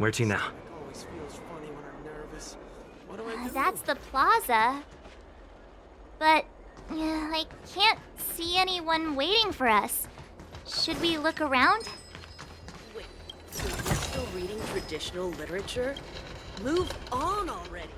Where to now? Always feels funny when I'm nervous. What do I do? That's the plaza. But I can't see anyone waiting for us. Should we look around? Wait, so you're still reading traditional literature? Move on already!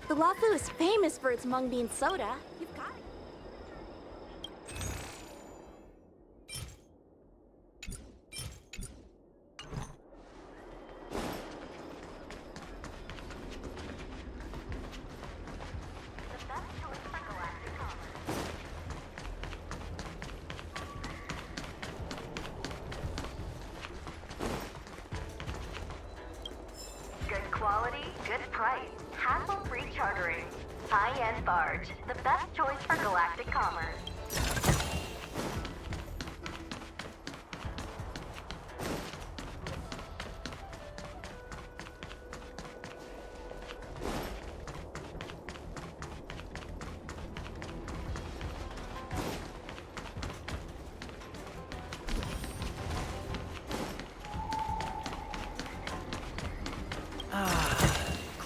The Lafu is famous for its mung bean soda. You've got it. Good quality, good price. Hassle-free chartering. High-end barge. The best choice for galactic commerce.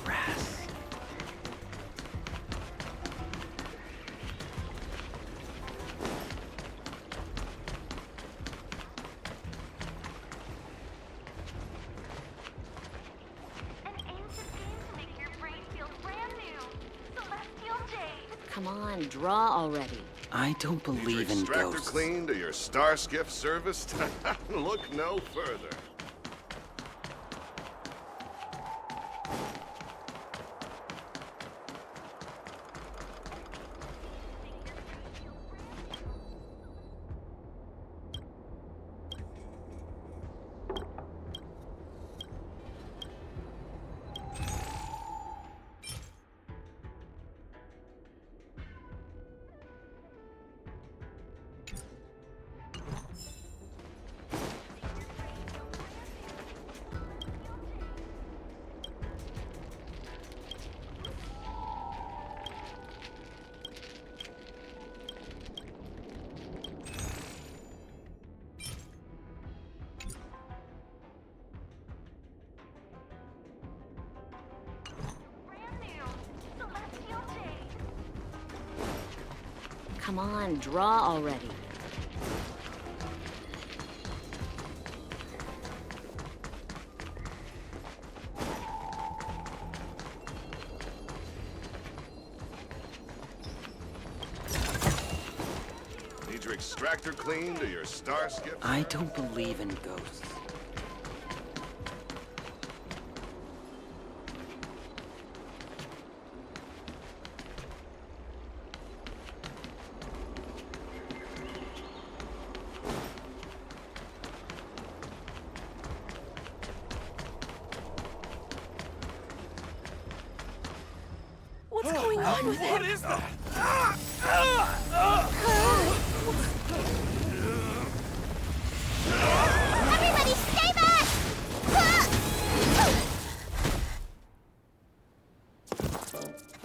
Grass. An ancient game to make your brain feel brand new. Celestial Jade. Come on, draw already. I don't believe in Extractor ghosts. cleaned or your star skiff serviced? Look no further. Brand new. Celestial Jade. Come on, draw already. Need your extractor cleaned or your star skiff? I don't believe in ghosts. What's going on with What it? is that? Everybody stay back!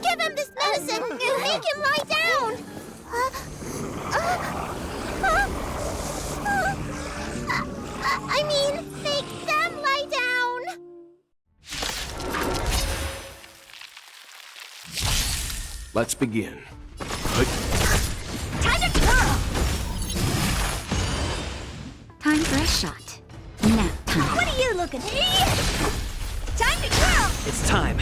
Give him this medicine! Make him lie down! I mean, make them lie down! Let's begin. Time to curl! Time for a shot. Nap time. What are you looking at? Time to curl! It's time.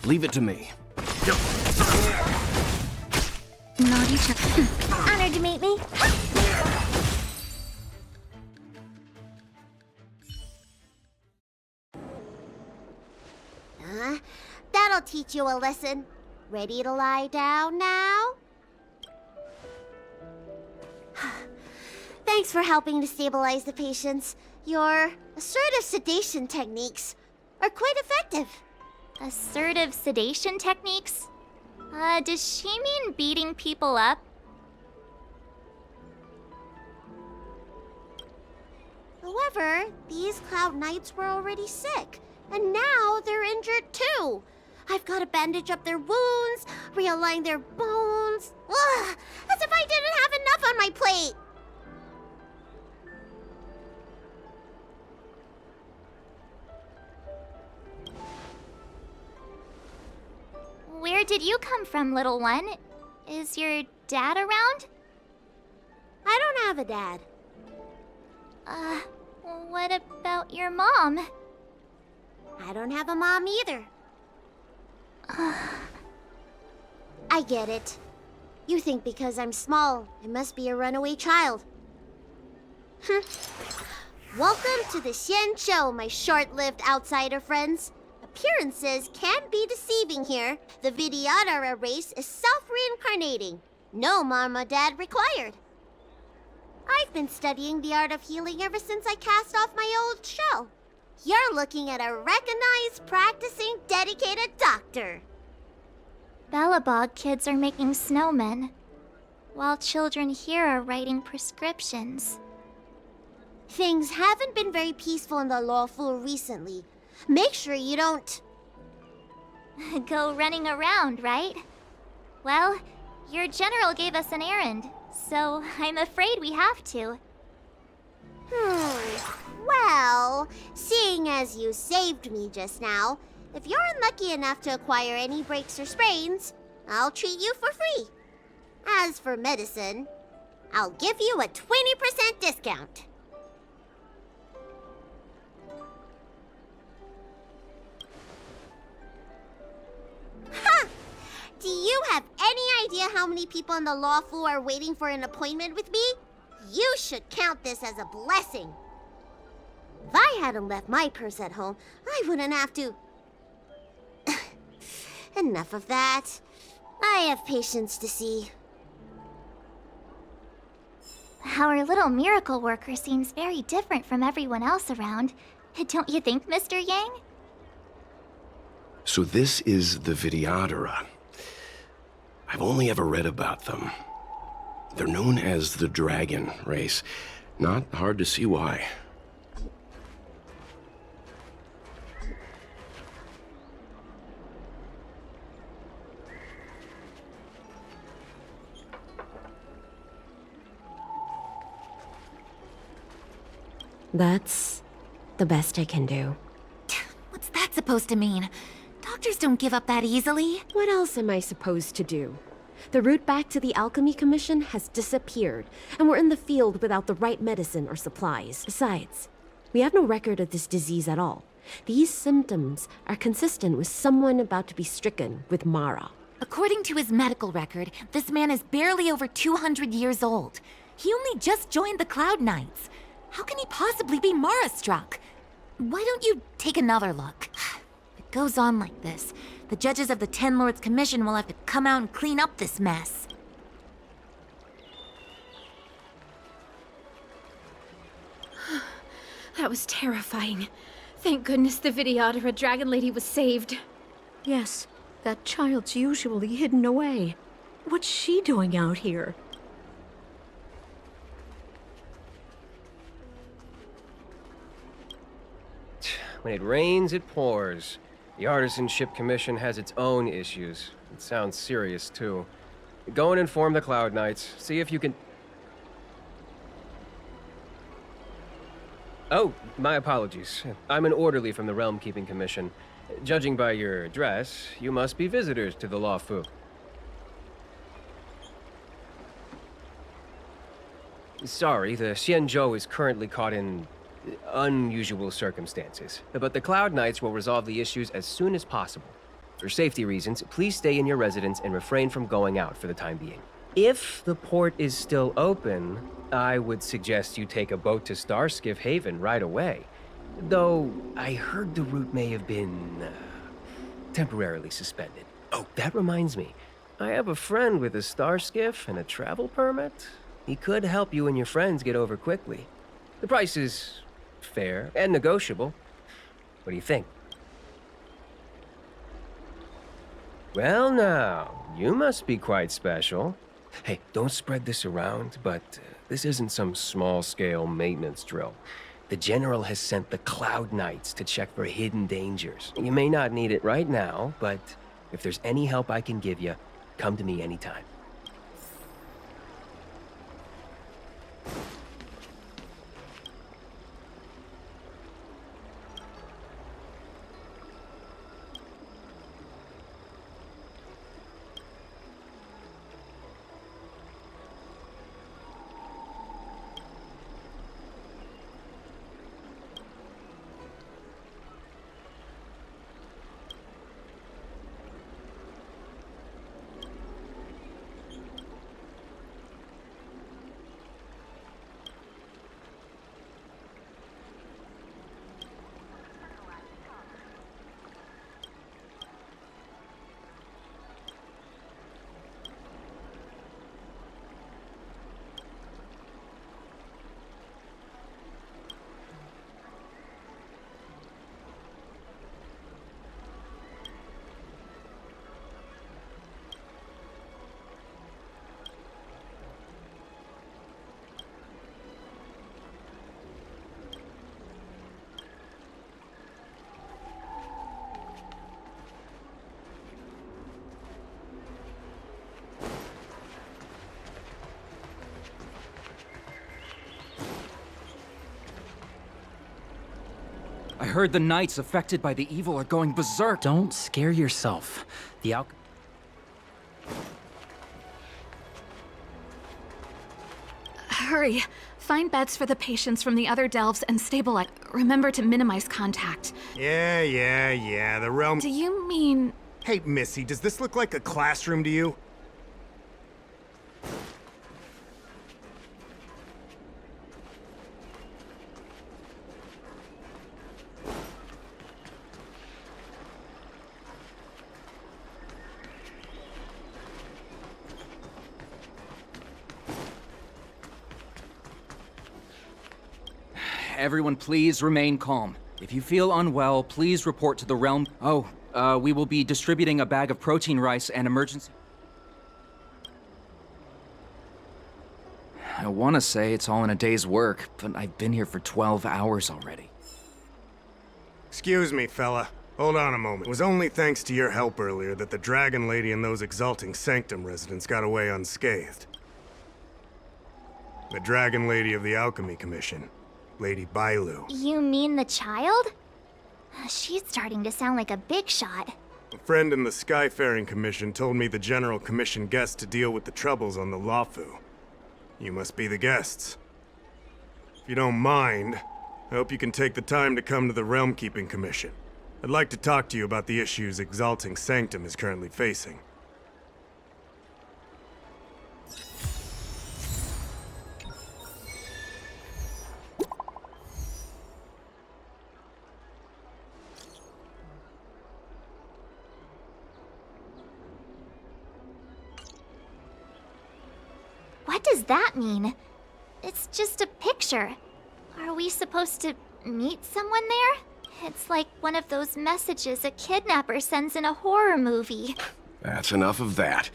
Leave it to me. Naughty child. Honored to meet me. That'll teach you a lesson. Ready to lie down now? Thanks for helping to stabilize the patients. Your assertive sedation techniques are quite effective. Assertive sedation techniques? Does she mean beating people up? However, these Cloud Knights were already sick, and now they're injured too. I've got to bandage up their wounds, realign their bones. Ugh, as if I didn't have enough on my plate. Where did you come from, little one? Is your dad around? I don't have a dad. What about your mom? I don't have a mom either. I get it. You think because I'm small, I must be a runaway child. Welcome to the Xian Show, my short-lived outsider friends. Appearances can be deceiving here. The Vidyadhara race is self-reincarnating. No mom or dad required. I've been studying the art of healing ever since I cast off my old shell. You're looking at a recognized, practicing, dedicated doctor. Bellabog kids are making snowmen, while children here are writing prescriptions. Things haven't been very peaceful in the Lawful recently. Make sure you don't... Go running around, right? Well, your general gave us an errand, so I'm afraid we have to. Well, seeing as you saved me just now, if you're unlucky enough to acquire any breaks or sprains, I'll treat you for free. As for medicine, I'll give you a 20% discount. Ha! Do you have any idea how many people in the Lawful are waiting for an appointment with me? You should count this as a blessing. If I hadn't left my purse at home, I wouldn't have to... Enough of that. I have patients to see. Our little miracle worker seems very different from everyone else around. Don't you think, Mr. Yang? So this is the Vidyadhara. I've only ever read about them. They're known as the Dragon race. Not hard to see why. That's the best I can do. What's that supposed to mean? Doctors don't give up that easily. What else am I supposed to do? The route back to the Alchemy Commission has disappeared, and we're in the field without the right medicine or supplies. Besides, we have no record of this disease at all. These symptoms are consistent with someone about to be stricken with Mara. According to his medical record, this man is barely over 200 years old. He only just joined the Cloud Knights. How can he possibly be Mara-struck? Why don't you take another look? If it goes on like this, the judges of the Ten Lords Commission will have to come out and clean up this mess. That was terrifying. Thank goodness the Vidyadhara Dragon Lady was saved. Yes, that child's usually hidden away. What's she doing out here? When it rains, it pours. The Artisanship Commission has its own issues. It sounds serious, too. Go and inform the Cloud Knights. See if you can... Oh, my apologies. I'm an orderly from the Realm Keeping Commission. Judging by your dress, you must be visitors to the Lawfu. Sorry, the Xianzhou is currently caught in unusual circumstances, but the Cloud Knights will resolve the issues as soon as possible. For safety reasons, please stay in your residence and refrain from going out for the time being. If the port is still open, I would suggest you take a boat to Starskiff Haven right away. Though, I heard the route may have been temporarily suspended. Oh, that reminds me. I have a friend with a Starskiff and a travel permit. He could help you and your friends get over quickly. The price is fair and negotiable. What do you think? Well now, you must be quite special. Hey, don't spread this around, but this isn't some small-scale maintenance drill. The General has sent the Cloud Knights to check for hidden dangers. You may not need it right now, but if there's any help I can give you, come to me anytime. I heard the knights affected by the evil are going berserk. Don't scare yourself. The Hurry. Find beds for the patients from the other delves and stabilize. Remember to minimize contact. Yeah, the realm... Do you mean... Hey, Missy, does this look like a classroom to you? Everyone, please remain calm. If you feel unwell, please report to the realm. We will be distributing a bag of protein rice and emergency... I want to say it's all in a day's work, but I've been here for 12 hours already. Excuse me, fella. Hold on a moment. It was only thanks to your help earlier that the Dragon Lady and those Exalting Sanctum residents got away unscathed. The Dragon Lady of the Alchemy Commission, Lady Bailu. You mean the child? She's starting to sound like a big shot. A friend in the Skyfaring Commission told me the General commissioned guests to deal with the troubles on the Lafu. You must be the guests. If you don't mind, I hope you can take the time to come to the Realm Keeping Commission. I'd like to talk to you about the issues Exalting Sanctum is currently facing. What does that mean? It's just a picture. Are we supposed to meet someone there? It's like one of those messages a kidnapper sends in a horror movie. That's enough of that.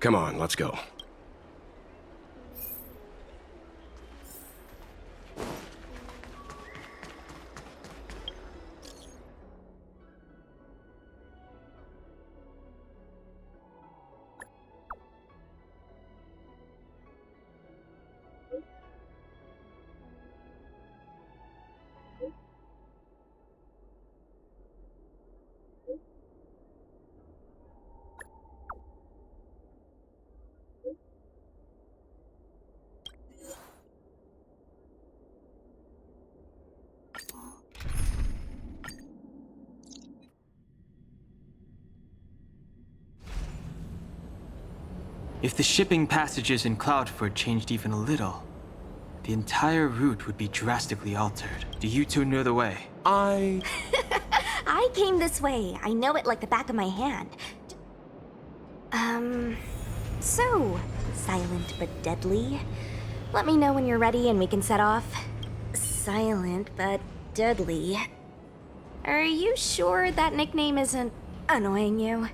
Come on, let's go. If the shipping passages in Cloudford changed even a little, the entire route would be drastically altered. Do you two know the way? I came this way. I know it like the back of my hand. So, silent but deadly. Let me know when you're ready and we can set off. Silent but deadly. Are you sure that nickname isn't annoying you?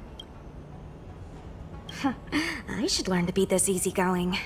I should learn to be this easygoing.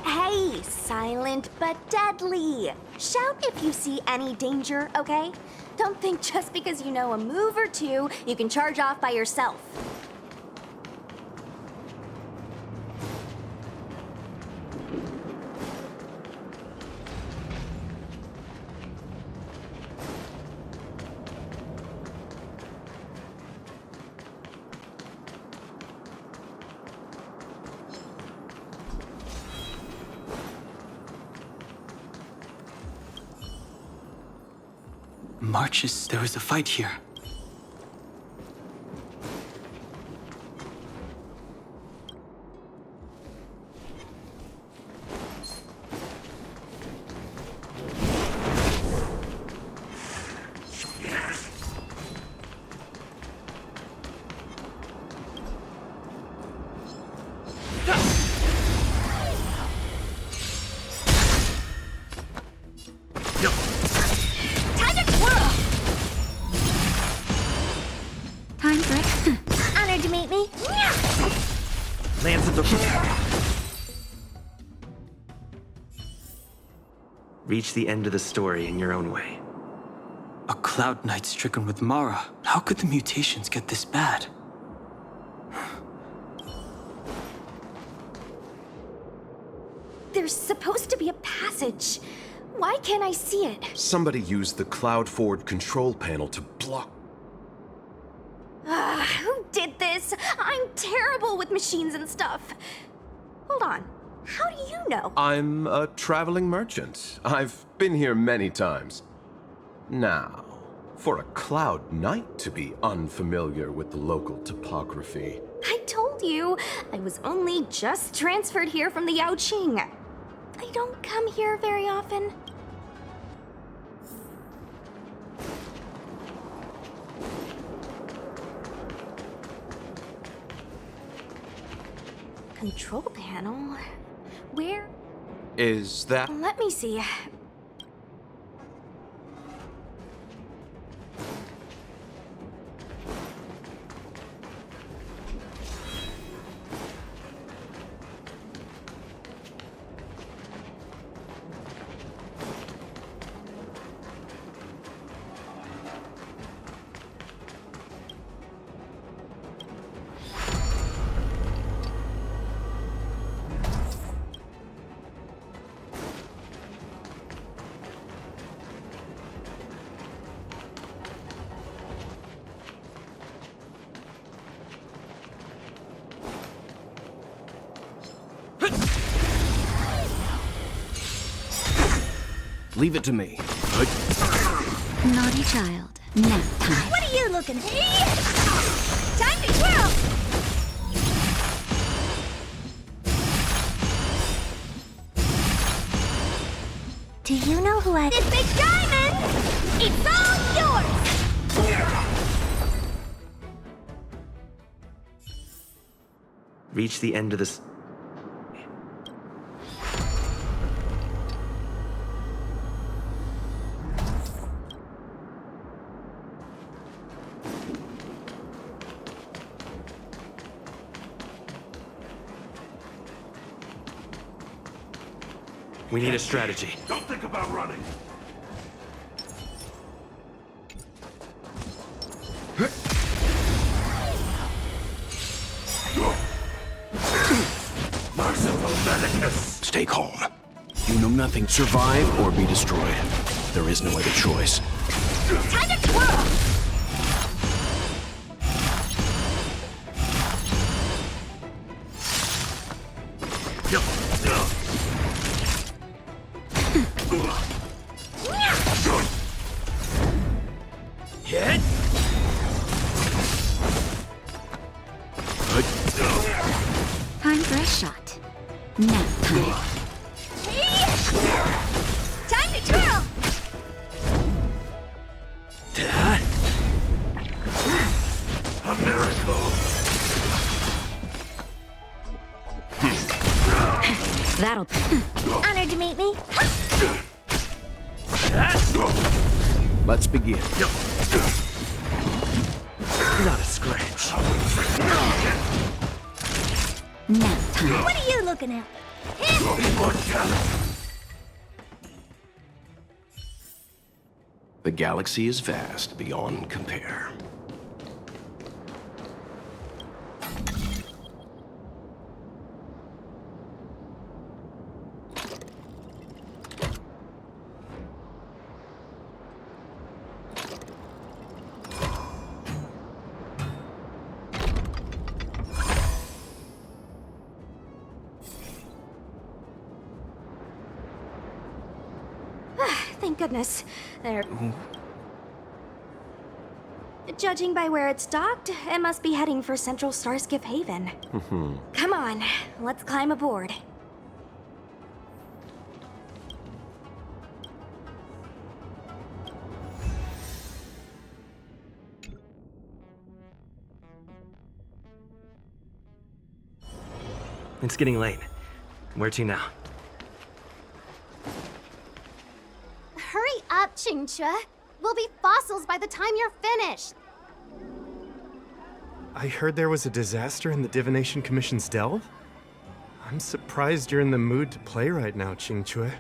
Hey, silent but deadly. Shout if you see any danger, okay? Don't think just because you know a move or two, you can charge off by yourself. Marches, there was a fight here. Honored to meet me. Lands at the... Reach the end of the story in your own way. A Cloud Knight stricken with Mara. How could the mutations get this bad? There's supposed to be a passage. Why can't I see it? Somebody used the Cloudford control panel to block. Who did this? I'm terrible with machines and stuff. Hold on. How do you know? I'm a traveling merchant. I've been here many times. Now, for a Cloud Knight to be unfamiliar with the local topography. I told you, I was only just transferred here from the Yaoqing. I don't come here very often. Control panel? Where? Is that... Let me see. Leave it to me. Naughty child. Nap time. What are you looking at? Time to twirl! Do you know who I... This big diamond! It's all yours! Reach the end of this. We need a strategy. Don't think about running. Stay calm. You know nothing. Survive or be destroyed. There is no other choice. Time to twirl! Hit! Time for a shot. Nap time. Time to twirl! A miracle. That'll do. Honored to meet me. Let's begin. Not a scratch. Nap time. What are you looking at? The galaxy is vast beyond compare. Thank goodness. There. Judging by where it's docked, it must be heading for Central Starskiff Haven. Come on, let's climb aboard. It's getting late. Where to now? Hurry up, Chingchua. We'll be fossils by the time you're finished. I heard there was a disaster in the Divination Commission's delve? I'm surprised you're in the mood to play right now, Chingchua.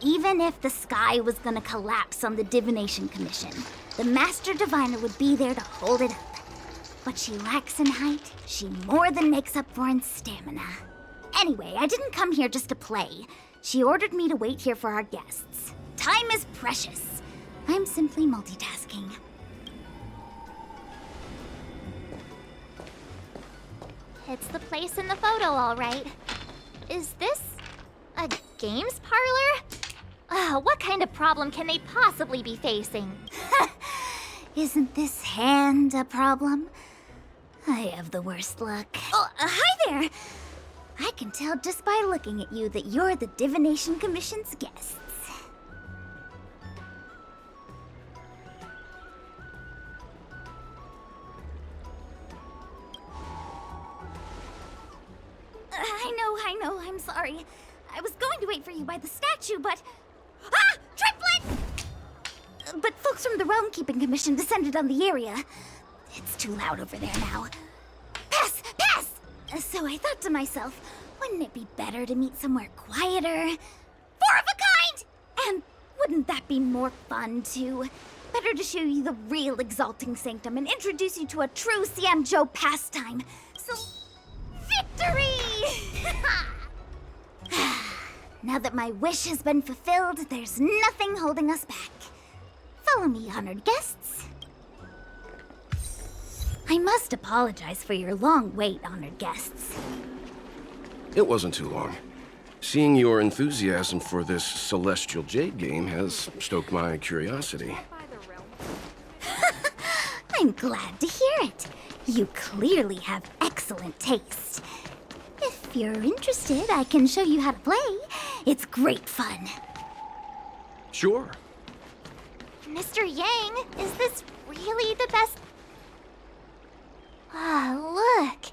Even if the sky was gonna collapse on the Divination Commission, the Master Diviner would be there to hold it up. What she lacks in height, she more than makes up for in stamina. Anyway, I didn't come here just to play. She ordered me to wait here for our guests. Time is precious. I'm simply multitasking. It's the place in the photo, all right. Is this a games parlor? What kind of problem can they possibly be facing? Isn't this hand a problem? I have the worst luck. Oh, hi there! I can tell just by looking at you that you're the Divination Commission's guests. I know, I'm sorry. I was going to wait for you by the statue, but... Ah! Triplet! But folks from the Realm Keeping Commission descended on the area. It's too loud over there now. Pass! Pass! So I thought to myself, wouldn't it be better to meet somewhere quieter? Four of a kind! And wouldn't that be more fun, too? Better to show you the real Exalting Sanctum and introduce you to a true Xianzhou pastime. So... victory! Now that my wish has been fulfilled, there's nothing holding us back. Follow me, honored guests. I must apologize for your long wait, honored guests. It wasn't too long. Seeing your enthusiasm for this Celestial Jade game has stoked my curiosity. I'm glad to hear it. You clearly have excellent taste. If you're interested, I can show you how to play. It's great fun. Sure. Mr. Yang, is this really the best... look.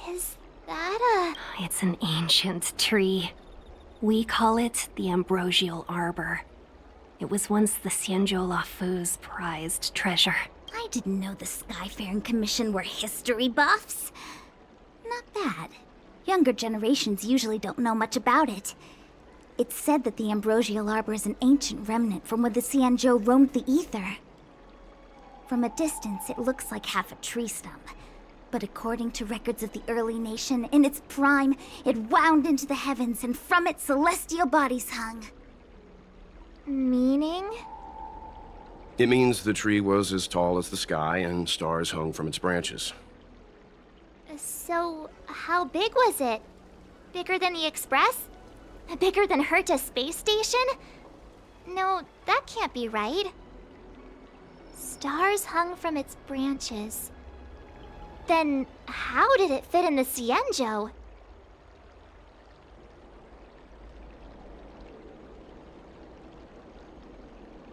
Is that a... It's an ancient tree. We call it the Ambrosial Arbor. It was once the Xianzhou Lafu's prized treasure. I didn't know the Skyfaring Commission were history buffs. Not bad. Younger generations usually don't know much about it. It's said that the ambrosial arbor is an ancient remnant from when the Xianzhou roamed the ether. From a distance, it looks like half a tree stump. But according to records of the early nation, in its prime, it wound into the heavens, and from it celestial bodies hung. Meaning? It means the tree was as tall as the sky and stars hung from its branches. So, how big was it? Bigger than the Express? Bigger than Herta space station? No, that can't be right. Stars hung from its branches. Then, how did it fit in the Xianzhou?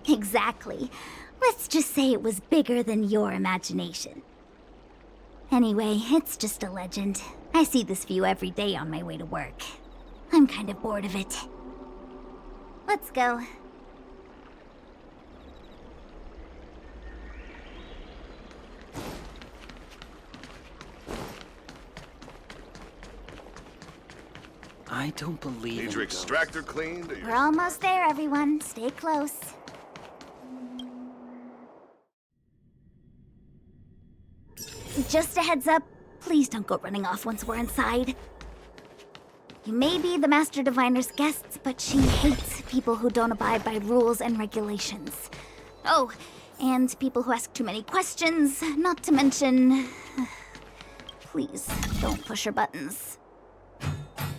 Exactly. Let's just say it was bigger than your imagination. Anyway, it's just a legend. I see this view every day on my way to work. I'm kind of bored of it. Let's go. I don't believe Need your extractor cleaned? We're almost there, everyone. Stay close. Just a heads up, please don't go running off once we're inside. You may be the Master Diviner's guests, but she hates people who don't abide by rules and regulations. Oh, and people who ask too many questions, not to mention... Please, don't push her buttons.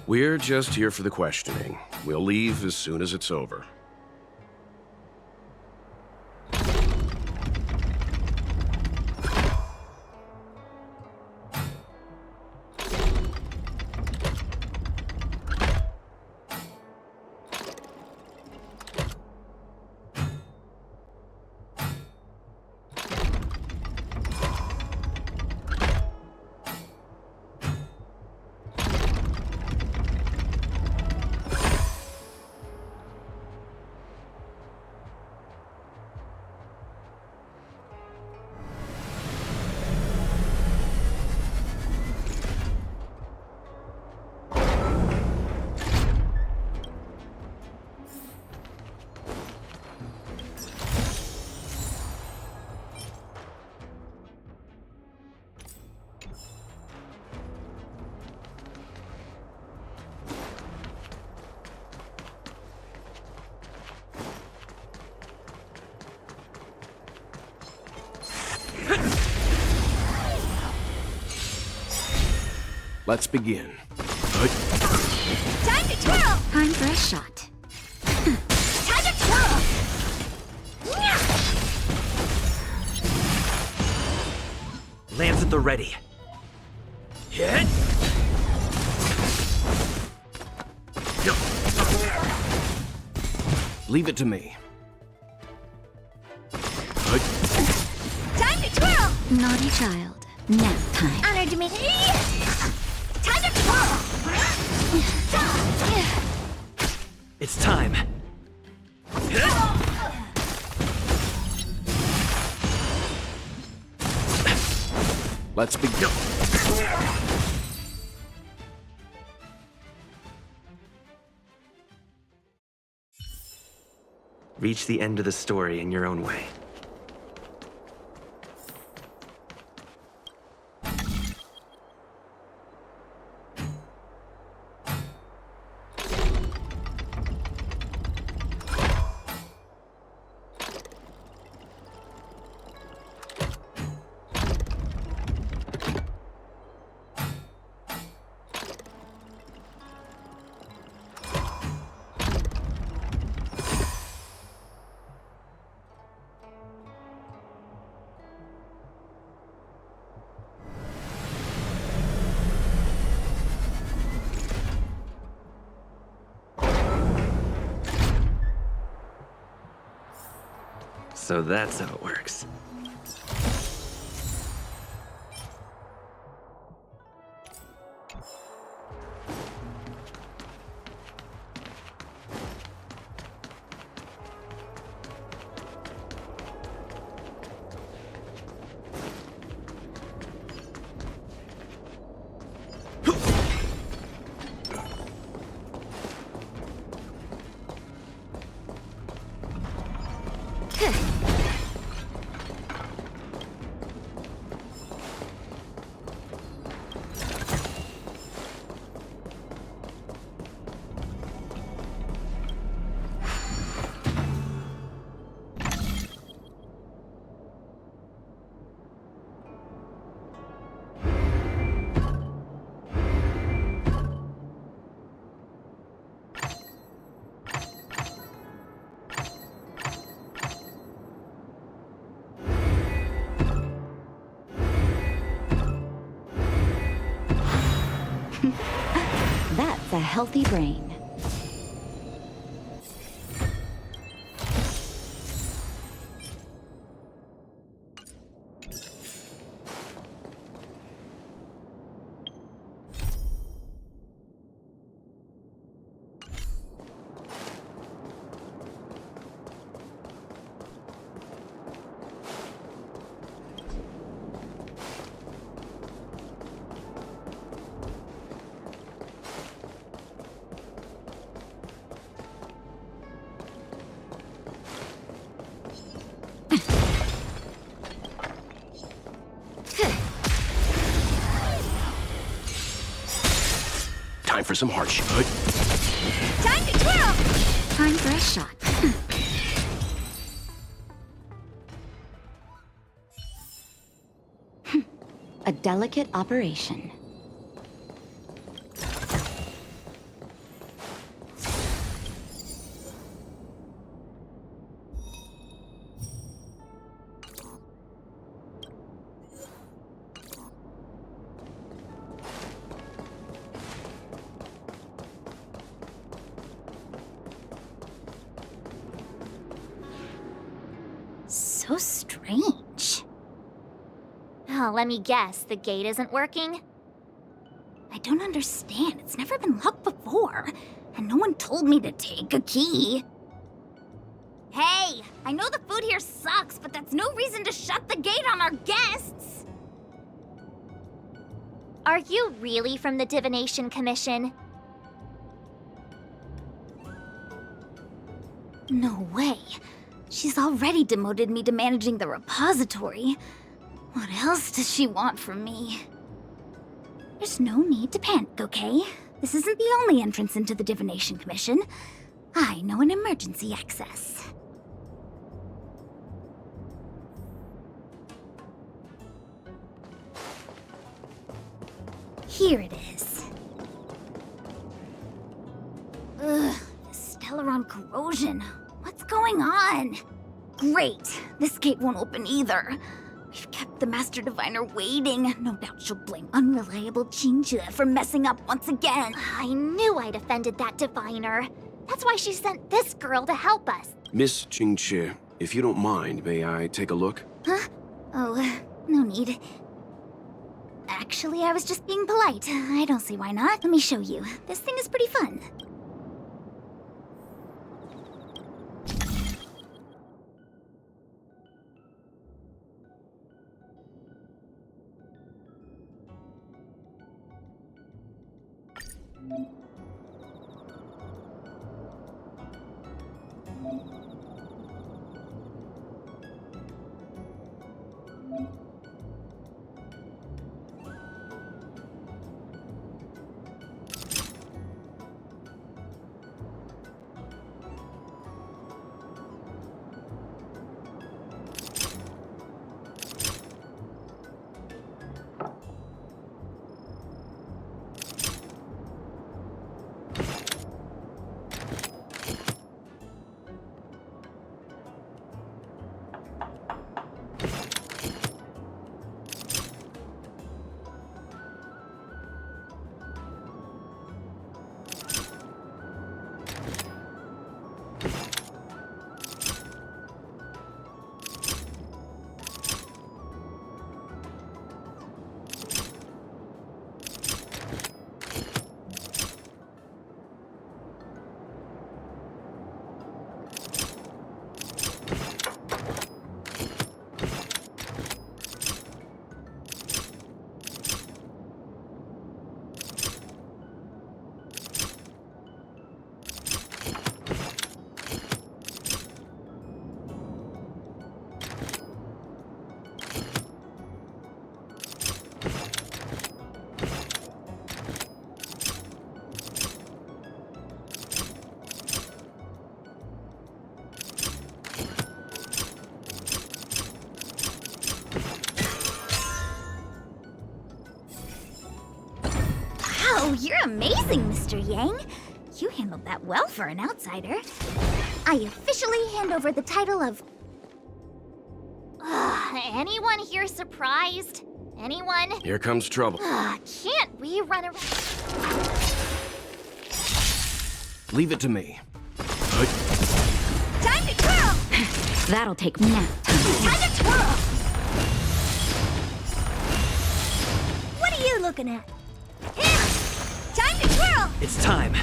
We're just here for the questioning. We'll leave as soon as it's over. Let's begin. Time to twirl! Time for a shot. Time to twirl! Lands at the ready. Hit! Leave it to me. Time to twirl! Naughty child. Nap time. Honor to me. Time to twirl! It's time. Let's begin. Reach the end of the story in your own way. So that's how it works. That's a healthy brain. Time for some hardship. Time to twirl! Time for a shot. A delicate operation. So strange. Oh, let me guess, the gate isn't working? I don't understand. It's never been locked before. And no one told me to take a key. Hey, I know the food here sucks, but that's no reason to shut the gate on our guests. Are you really from the Divination Commission? No way. She's already demoted me to managing the repository. What else does she want from me? There's no need to panic, okay? This isn't the only entrance into the Divination Commission. I know an emergency access. Here it is. Ugh, the Stellaron corrosion. What's going on? Great. This gate won't open either. We've kept the Master Diviner waiting. No doubt she'll blame unreliable Jinja for messing up once again. I knew I'd offended that Diviner. That's why she sent this girl to help us. Miss Qingqi, if you don't mind, may I take a look? Huh? Oh, no need. Actually, I was just being polite. I don't see why not. Let me show you. This thing is pretty fun. Wow, you're amazing, Mr. Yang. You handled that well for an outsider. I officially hand over the title of... Anyone here surprised? Anyone? Here comes trouble. Can't we run around? Leave it to me. Time to twirl! That'll take nap time. Time to twirl! What are you looking at? Time to twirl! It's time.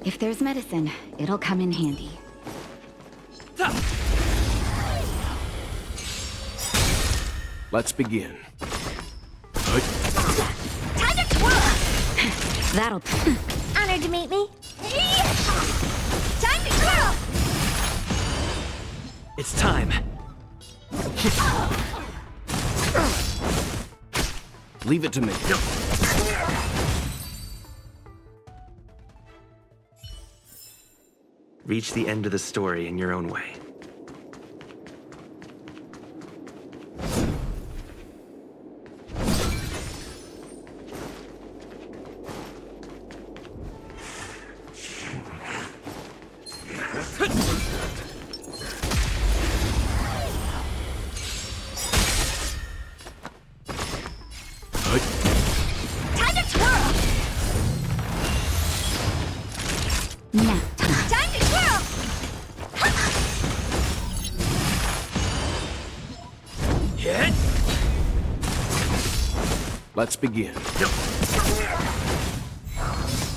If there's medicine, it'll come in handy. Let's begin. Time to twirl! That'll... Honored to meet me. Time to twirl! It's time. Leave it to me. Reach the end of the story in your own way. Time to twirl! Now, Time to twirl! Hit! Let's begin.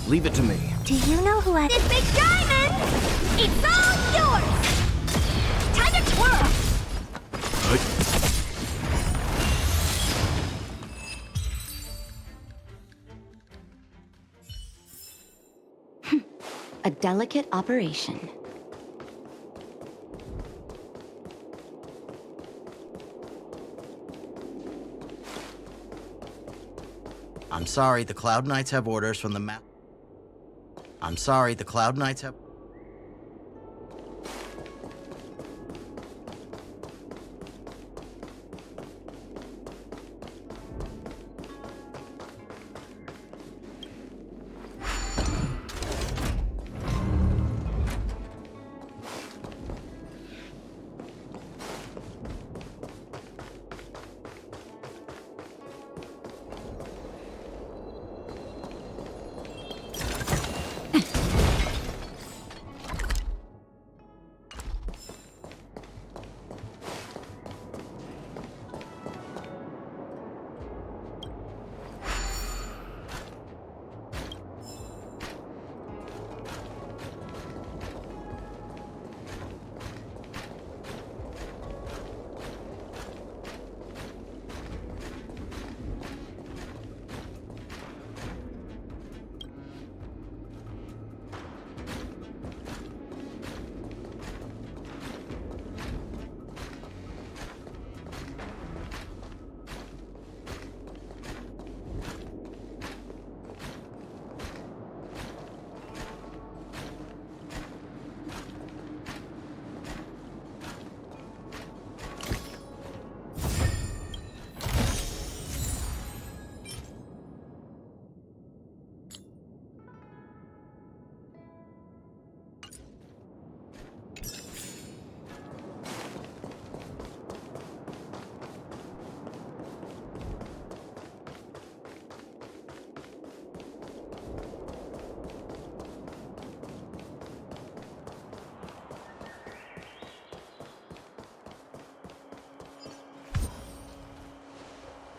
Leave it to me. Do you know who I... This big diamond! It's all yours! Time to twirl! a delicate operation. I'm sorry, the Cloud Knights have orders from the map. I'm sorry, the Cloud Knights have...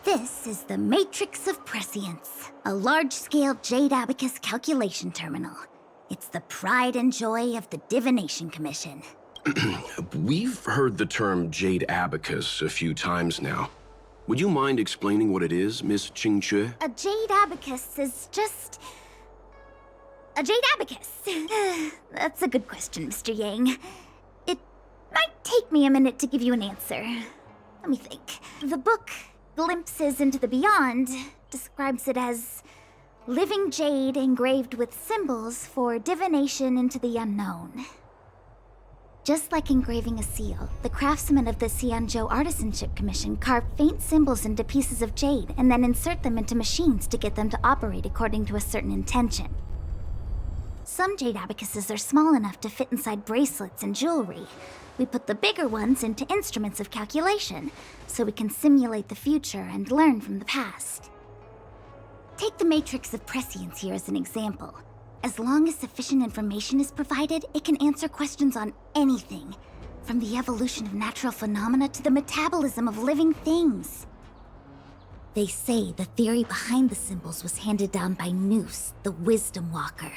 This is the Matrix of Prescience, a large-scale Jade Abacus calculation terminal. It's the pride and joy of the Divination Commission. We've heard the term Jade Abacus a few times now. Would you mind explaining what it is, Miss Qingque? A Jade Abacus is just... a Jade Abacus. That's a good question, Mr. Yang. It might take me a minute to give you an answer. Let me think. The book, Glimpses into the Beyond, describes it as living jade engraved with symbols for divination into the unknown. Just like engraving a seal, the craftsmen of the Xianzhou Artisanship Commission carve faint symbols into pieces of jade and then insert them into machines to get them to operate according to a certain intention. Some jade abacuses are small enough to fit inside bracelets and jewelry. We put the bigger ones into instruments of calculation, so we can simulate the future and learn from the past. Take the matrix of prescience here as an example. As long as sufficient information is provided, it can answer questions on anything, from the evolution of natural phenomena to the metabolism of living things. They say the theory behind the symbols was handed down by Noose, the Wisdom Walker.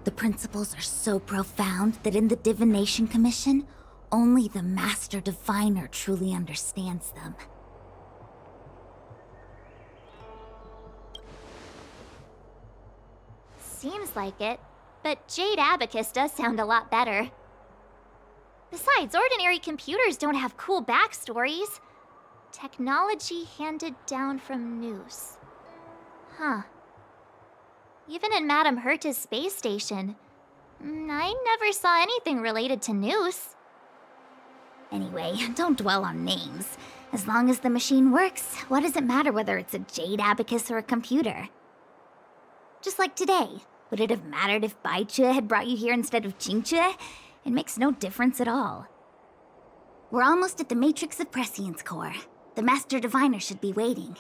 The principles are so profound that in the Divination Commission, only the Master Diviner truly understands them. Seems like it, but Jade Abacus does sound a lot better. Besides, ordinary computers don't have cool backstories. Technology handed down from Noose. Huh. Even in Madame Herta's space station, I never saw anything related to Noose. Anyway, don't dwell on names. As long as the machine works, what does it matter whether it's a Jade Abacus or a computer? Just like today, would it have mattered if Baichue had brought you here instead of Qingchue? It makes no difference at all. We're almost at the Matrix of Prescience core. The Master Diviner should be waiting.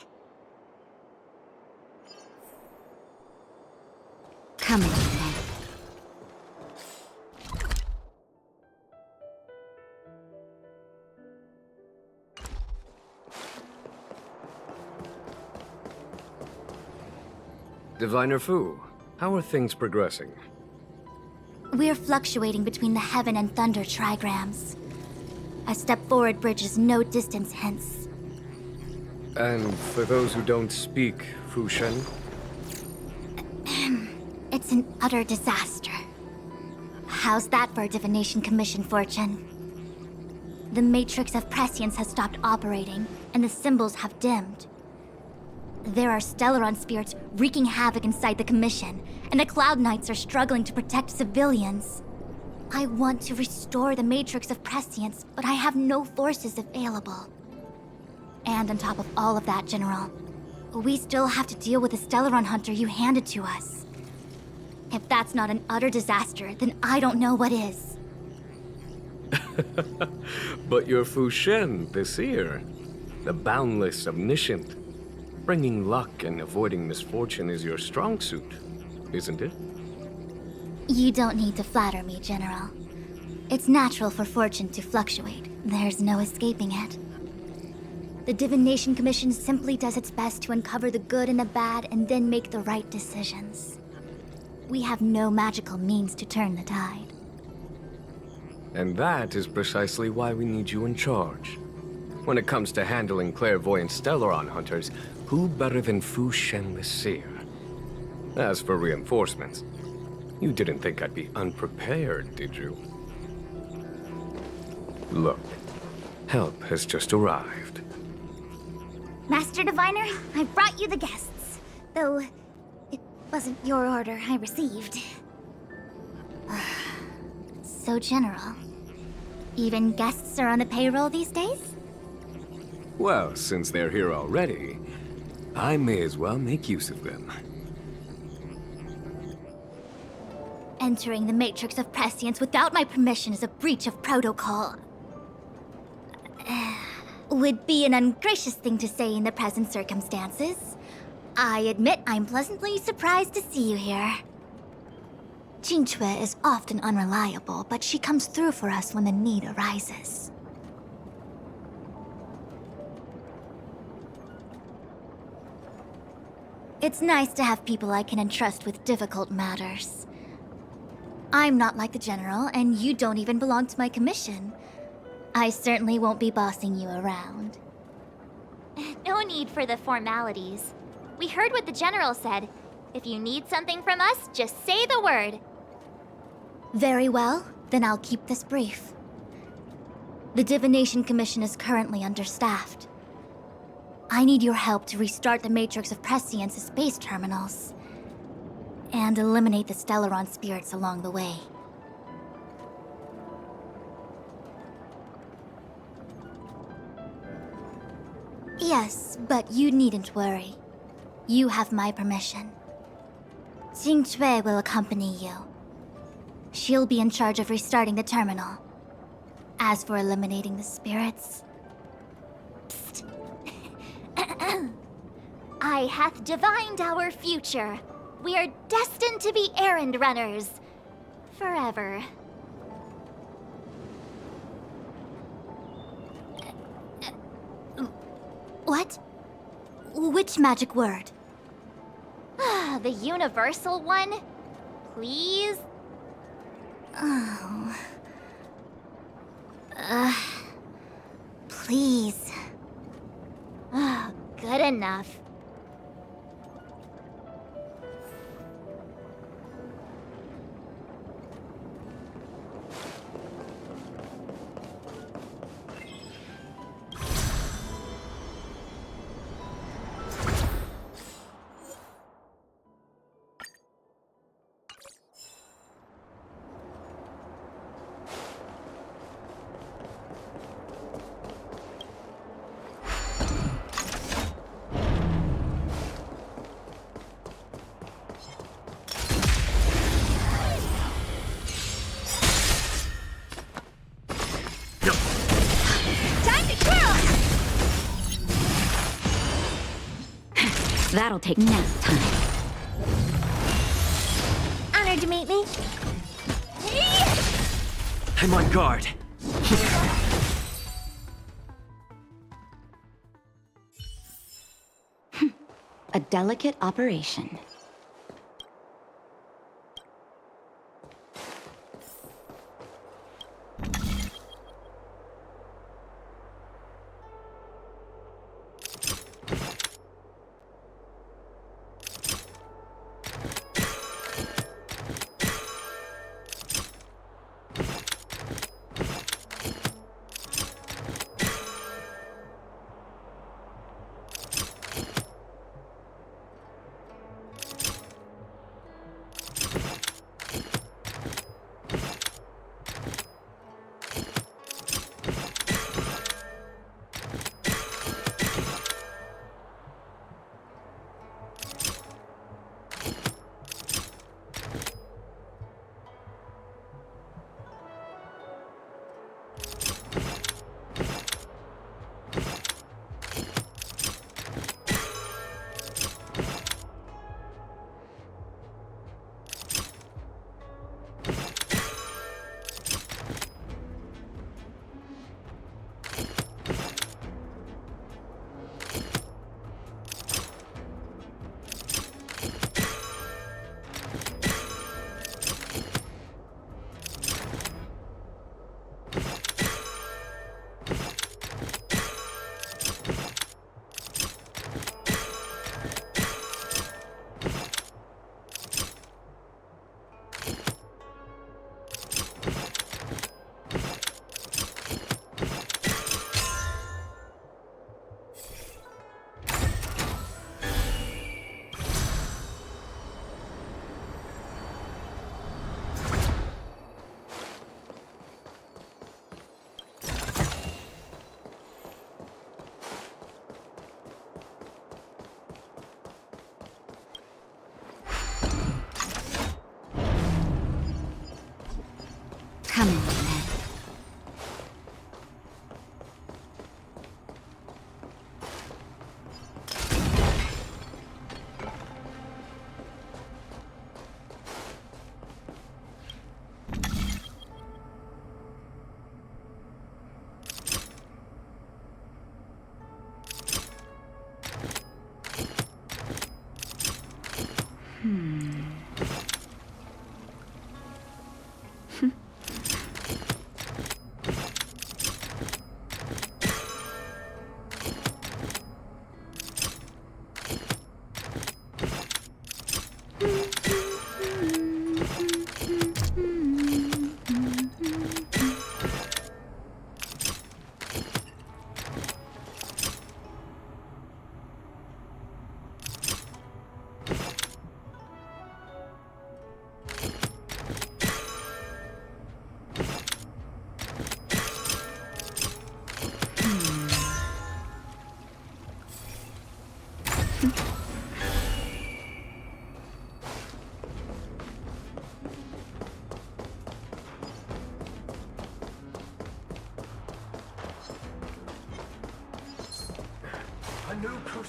Come on, then. Diviner Fu, how are things progressing? We're fluctuating between the Heaven and Thunder trigrams. A step forward bridges no distance hence. And for those who don't speak Fu Shen? It's an utter disaster. How's that for a Divination Commission fortune? The Matrix of Prescience has stopped operating, and the symbols have dimmed. There are Stellaron spirits wreaking havoc inside the Commission, and the Cloud Knights are struggling to protect civilians. I want to restore the Matrix of Prescience, but I have no forces available. And on top of all of that, General, we still have to deal with the Stellaron hunter you handed to us. If that's not an utter disaster, then I don't know what is. But you're Fu Shen, the seer. The boundless, omniscient. Bringing luck and avoiding misfortune is your strong suit, isn't it? You don't need to flatter me, General. It's natural for fortune to fluctuate. There's no escaping it. The Divination Commission simply does its best to uncover the good and the bad and then make the right decisions. We have no magical means to turn the tide. And that is precisely why we need you in charge. When it comes to handling clairvoyant Stellaron hunters, who better than Fu Shen the Seer? As for reinforcements, you didn't think I'd be unprepared, did you? Look, help has just arrived. Master Diviner, I brought you the guests. Though, it wasn't your order I received. So, General, even guests are on the payroll these days? Well, since they're here already, I may as well make use of them. Entering the Matrix of Prescience without my permission is a breach of protocol. Would be an ungracious thing to say in the present circumstances. I admit I'm pleasantly surprised to see you here. Qingchue is often unreliable, but she comes through for us when the need arises. It's nice to have people I can entrust with difficult matters. I'm not like the General, and you don't even belong to my commission. I certainly won't be bossing you around. No need for the formalities. We heard what the General said. If you need something from us, just say the word. Very well, then I'll keep this brief. The Divination Commission is currently understaffed. I need your help to restart the Matrix of Prescience's space terminals, and eliminate the Stellaron spirits along the way. Yes, but you needn't worry. You have my permission. Xing Chui will accompany you. She'll be in charge of restarting the terminal. As for eliminating the spirits... Psst. I hath divined our future. We are destined to be errand runners. Forever. What? Which magic word? The universal one? Please? Oh. Please. Good enough. That'll take nap time. Honored to meet me. I'm on guard. A delicate operation.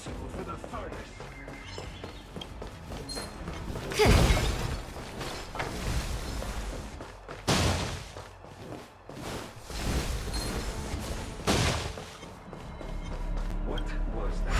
crucible for the furnace. What was that?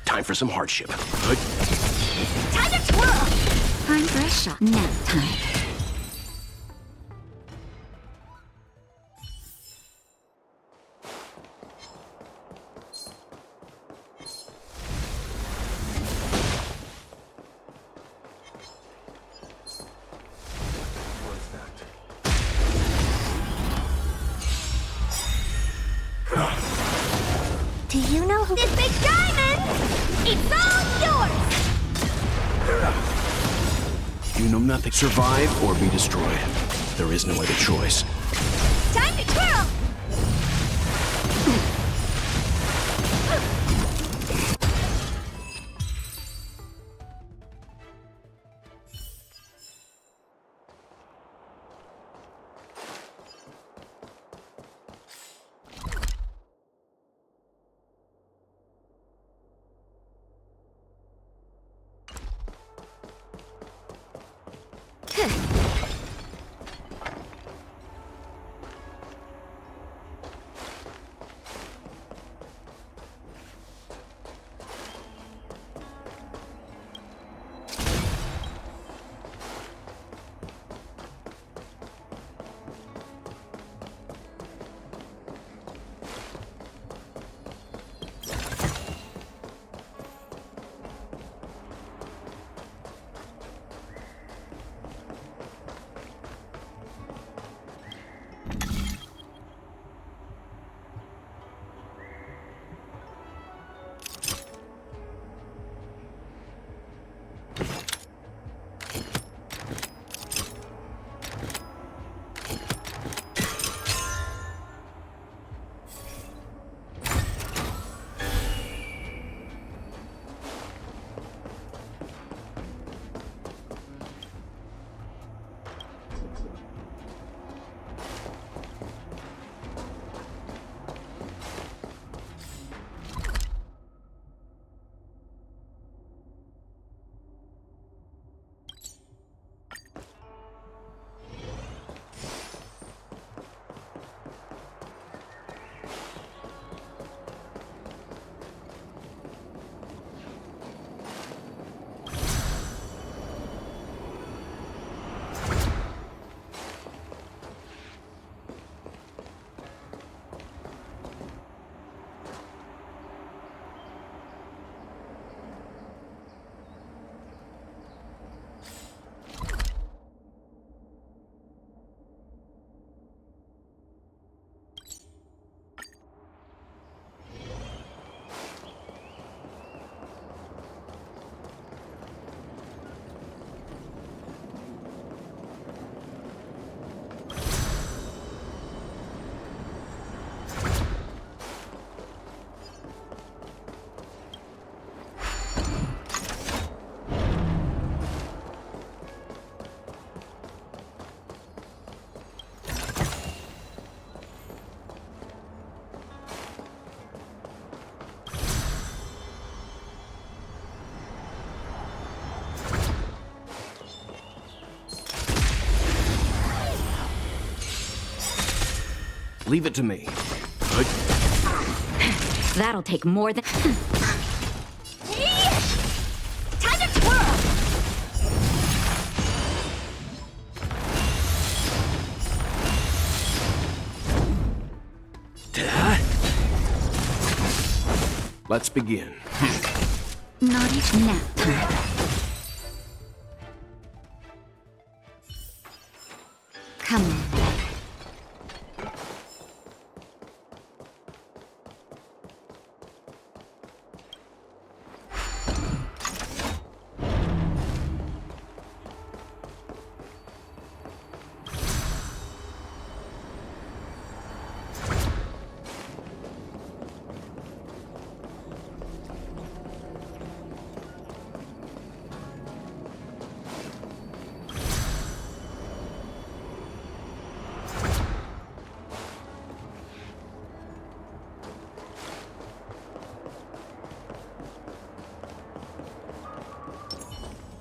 Time for some hardship. Good. Time to twirl! Time for a shot. Nap time. Do you know who— This big diamond! It's all yours! You know nothing. Survive or be destroyed. There is no other choice. Time to twirl! Leave it to me. That'll take more than... Time to twirl! Let's begin. Naughty nap time. Come on.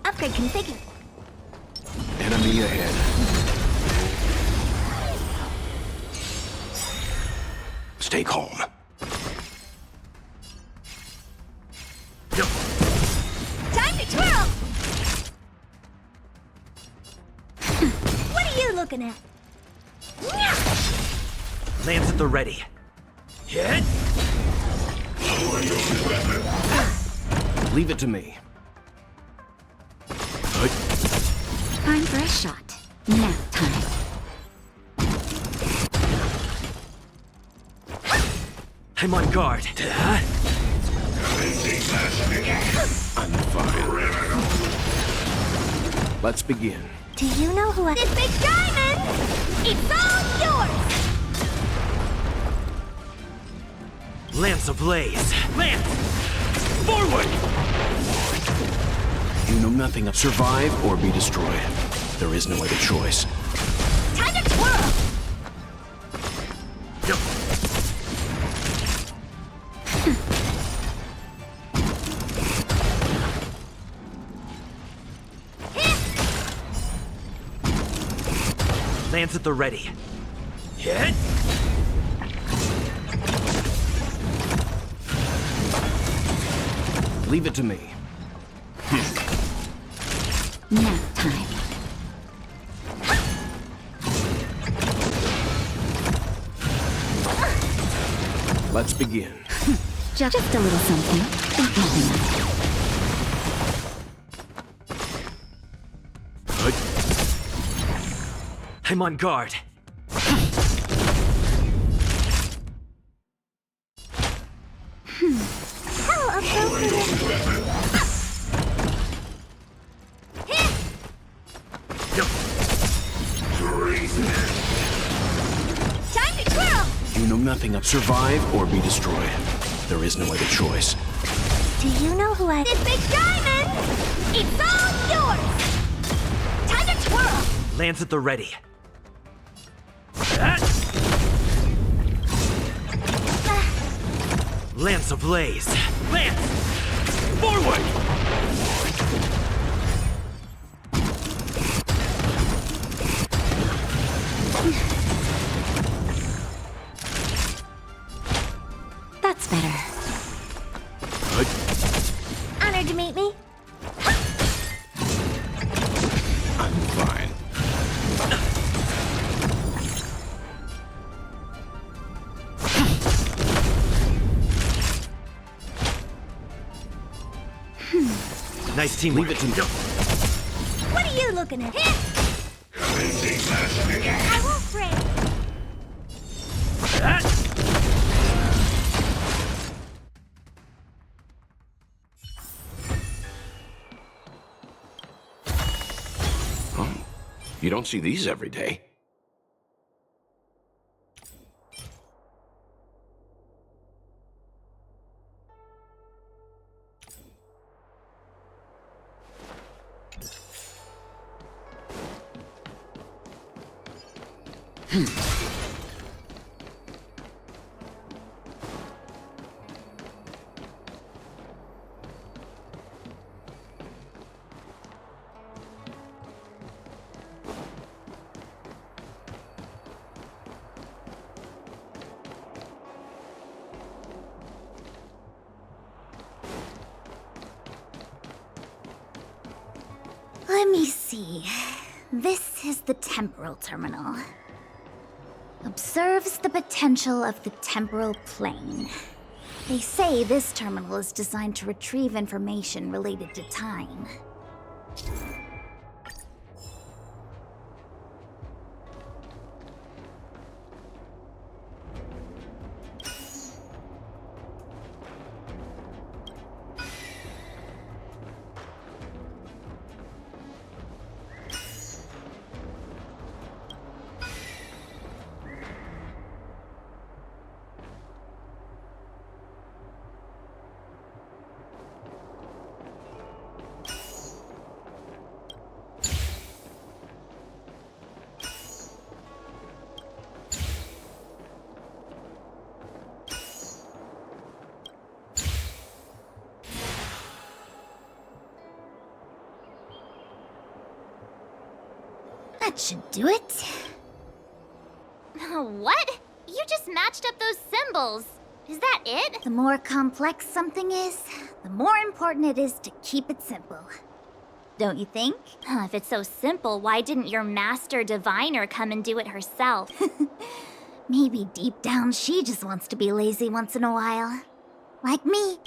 Upgrade configured. Enemy ahead. Stay calm. Time to twirl! What are you looking at? Lance at the ready. Hit! Leave it to me. Time for a shot. Nap time. I'm on guard. I'm fine. Let's begin. Do you know who this big diamond? It's all yours! Lance ablaze. Lance! Forward! You know nothing of survive or be destroyed. There is no other choice. Time to twirl! Lance at the ready. Hit! Leave it to me. Nap time. Let's begin. Just a little something. Think nothing of it. I'm on guard. How appropriate. Time to twirl! You know nothing of survive or be destroyed. There is no other choice. Do you know who I... This big diamond! It's all yours! Time to twirl! Lance at the ready. Lance ablaze. Lance! Forward! That's better. Honored to meet me. I'm fine. Nice teamwork. Leave it to me. What are you looking at? I won't break. Oh, you don't see these every day. Let me see. This is the temporal terminal. Observes the potential of the temporal plane. They say this terminal is designed to retrieve information related to time. That should do it. What? You just matched up those symbols. Is that it? The more complex something is, the more important it is to keep it simple. Don't you think? If it's so simple, why didn't your master diviner come and do it herself? Maybe deep down she just wants to be lazy once in a while. Like me.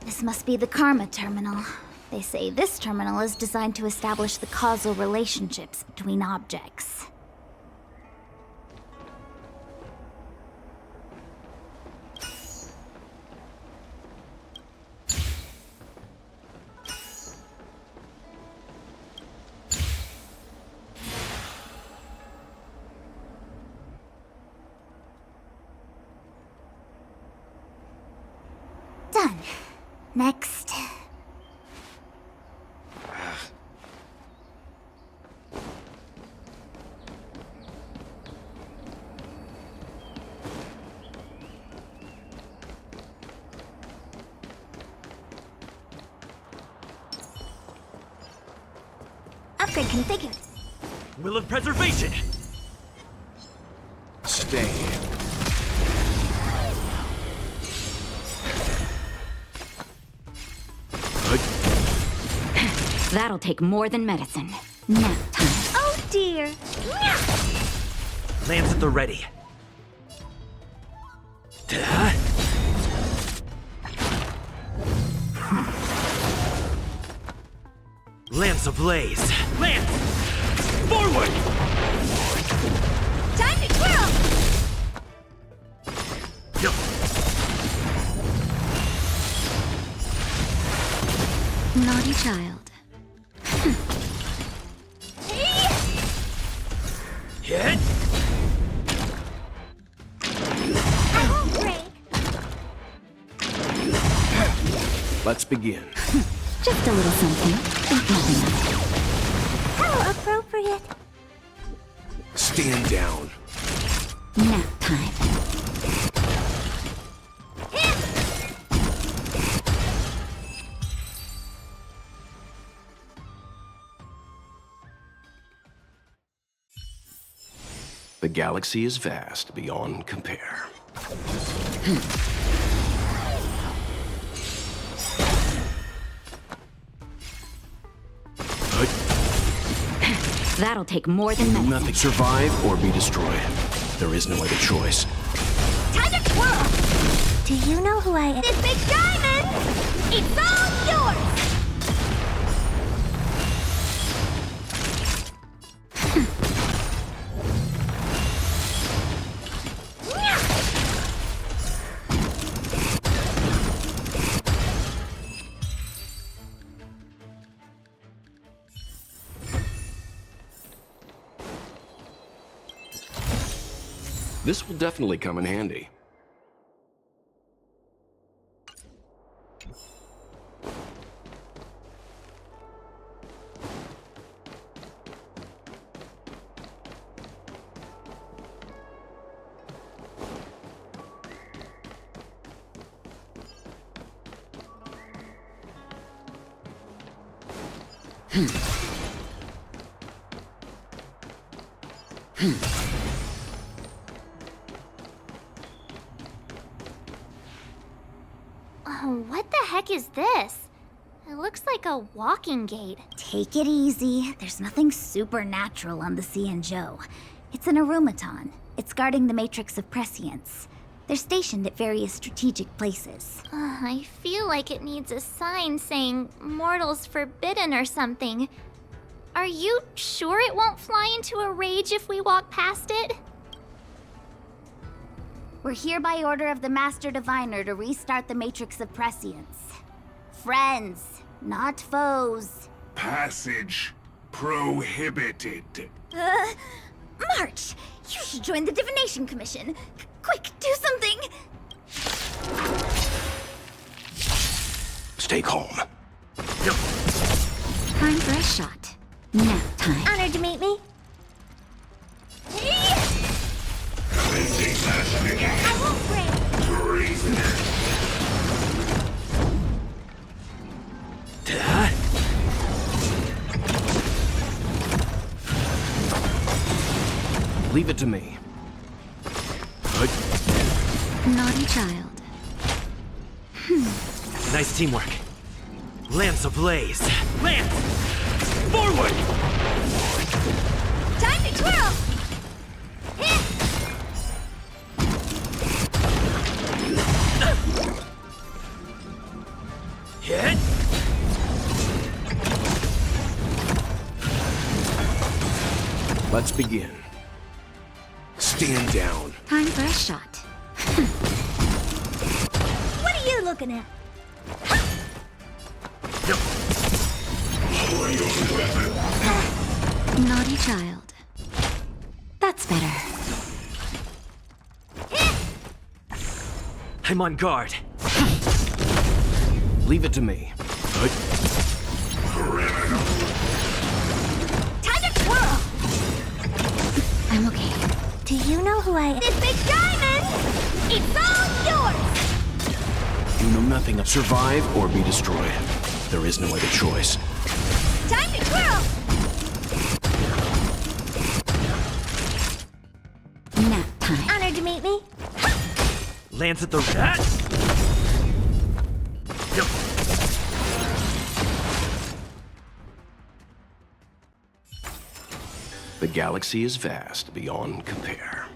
This must be the Karma Terminal. They say this terminal is designed to establish the causal relationships between objects. Done. Next. Upgrade configured. Will of preservation! Stay. That'll take more than medicine. Nap time. Oh dear. Lance at the ready. Lance ablaze. Lance! Forward! Time to twirl! Yo. Naughty child. Hit! I won't break. Let's begin. Just a little something. Think nothing of it. How appropriate. Stand down. Nap time. The galaxy is vast beyond compare. That'll take more than Do medicine. nothing. Survive or be destroyed. There is no other choice. Time to twirl! Do you know who I am? This big diamond! It's all yours! This will definitely come in handy. What the heck is this? It looks like a walking gate. Take it easy. There's nothing supernatural on the Cianzhou. It's an arumaton. It's guarding the matrix of prescience. They're stationed at various strategic places. I feel like it needs a sign saying mortals forbidden or something. Are you sure it won't fly into a rage if we walk past it? We're here by order of the Master Diviner to restart the Matrix of Prescience. Friends, not foes. Passage prohibited. March! You should join the Divination Commission. Quick, do something! Stay calm. Time for a shot. Nap time. Honored to meet me. I won't break. Leave it to me. Naughty child. Nice teamwork. Lance ablaze. Lance! Forward! Time to twirl! Hit! Let's begin. Stand down. Time for a shot. What are you looking at? Naughty child. That's better. I'm on guard. Leave it to me. Time to twirl! I'm okay. Do you know who I am? This big diamond! It's all yours! You know nothing of survive or be destroyed. There is no other choice. Time to twirl! Nap time. Honored to meet me. Lance at the rat. The galaxy is vast beyond compare.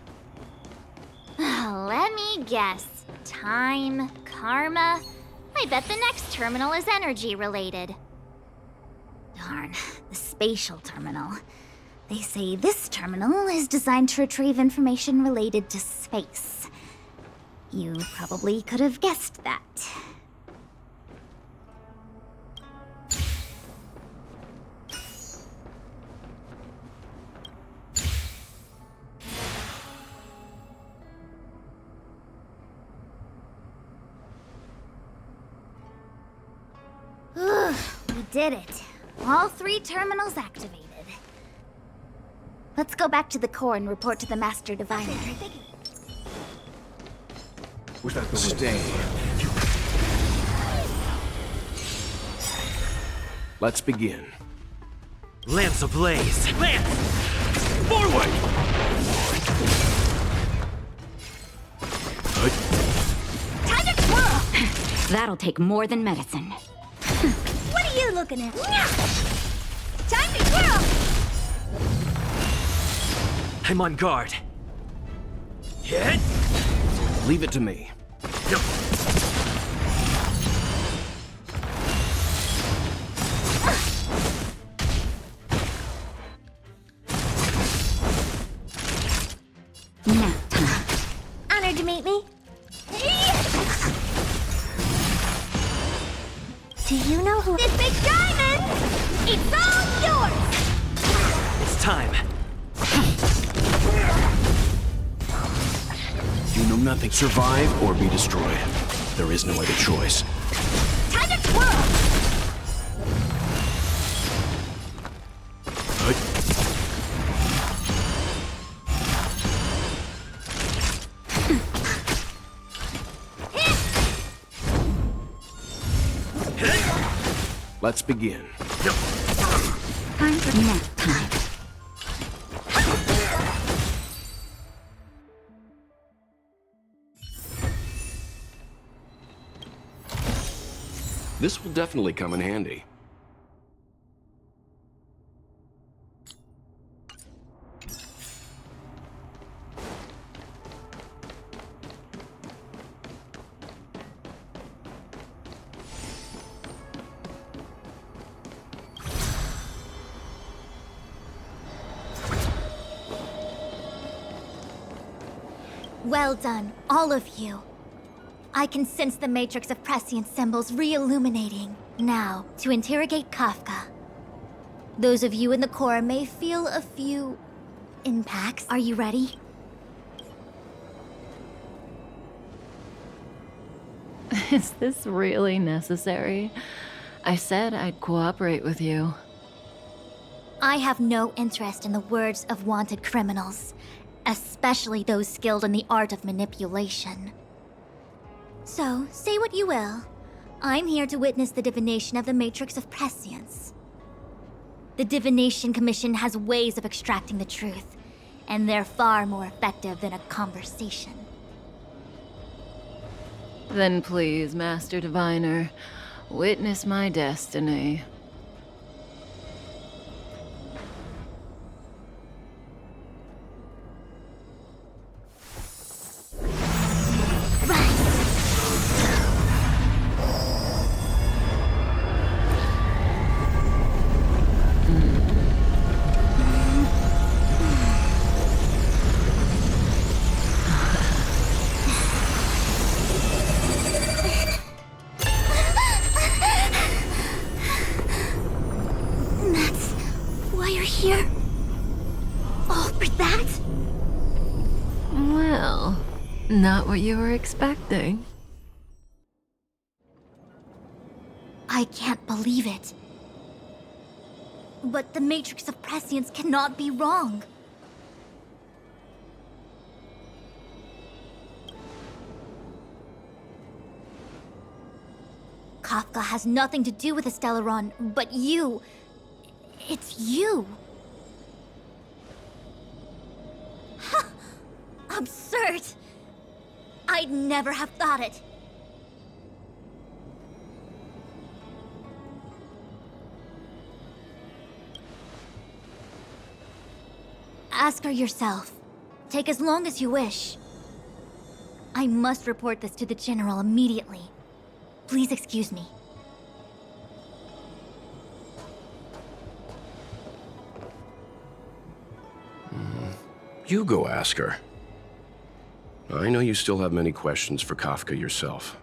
Let me guess. Time, karma. I bet the next terminal is energy related. Darn, the spatial terminal. They say this terminal is designed to retrieve information related to space. You probably could have guessed that. We did it. All 3 terminals activated. Let's go back to the core and report to the Master Diviner. Stay. Let's begin. Lance ablaze. Lance! Forward! Time to twirl! That'll take more than medicine. What are you looking at? Time to twirl! I'm on guard. Hit! Leave it to me. Nap time. Honored to meet me. Do you know who? This big diamond! It's all yours! It's time. You know nothing. Survive or be destroyed. There is no other choice. Time to twirl! Let's begin. Time for nap time. This will definitely come in handy. Well done, all of you. I can sense the matrix of prescient symbols re-illuminating. Now, to interrogate Kafka. Those of you in the core may feel a few impacts. Are you ready? Is this really necessary? I said I'd cooperate with you. I have no interest in the words of wanted criminals, especially those skilled in the art of manipulation. So, say what you will. I'm here to witness the divination of the Matrix of Prescience. The Divination Commission has ways of extracting the truth, and they're far more effective than a conversation. Then please, Master Diviner, witness my destiny. Not what you were expecting. I can't believe it. But the Matrix of Prescience cannot be wrong. Kafka has nothing to do with Stellaron, but you... It's you. Ha! Absurd! I'd never have thought it. Ask her yourself. Take as long as you wish. I must report this to the General immediately. Please excuse me. You go ask her. I know you still have many questions for Kafka yourself.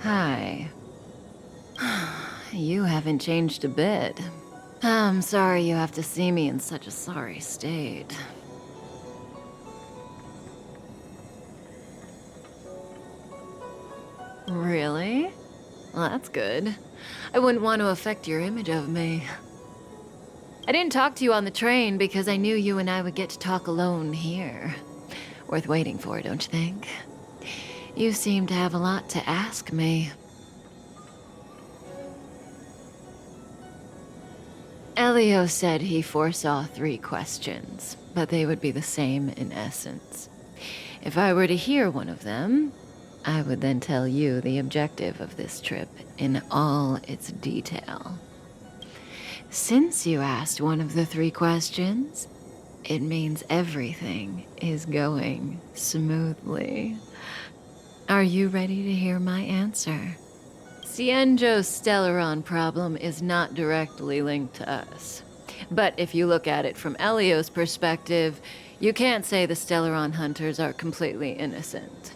Hi. You haven't changed a bit. I'm sorry you have to see me in such a sorry state. Really? Well, that's good. I wouldn't want to affect your image of me. I didn't talk to you on the train because I knew you and I would get to talk alone here. Worth waiting for, don't you think? You seem to have a lot to ask me. Elio said he foresaw 3 questions, but they would be the same in essence. If I were to hear one of them, I would then tell you the objective of this trip in all its detail. Since you asked one of the 3 questions, it means everything is going smoothly. Are you ready to hear my answer? Cienjo's Stellaron problem is not directly linked to us. But if you look at it from Elio's perspective, you can't say the Stellaron hunters are completely innocent.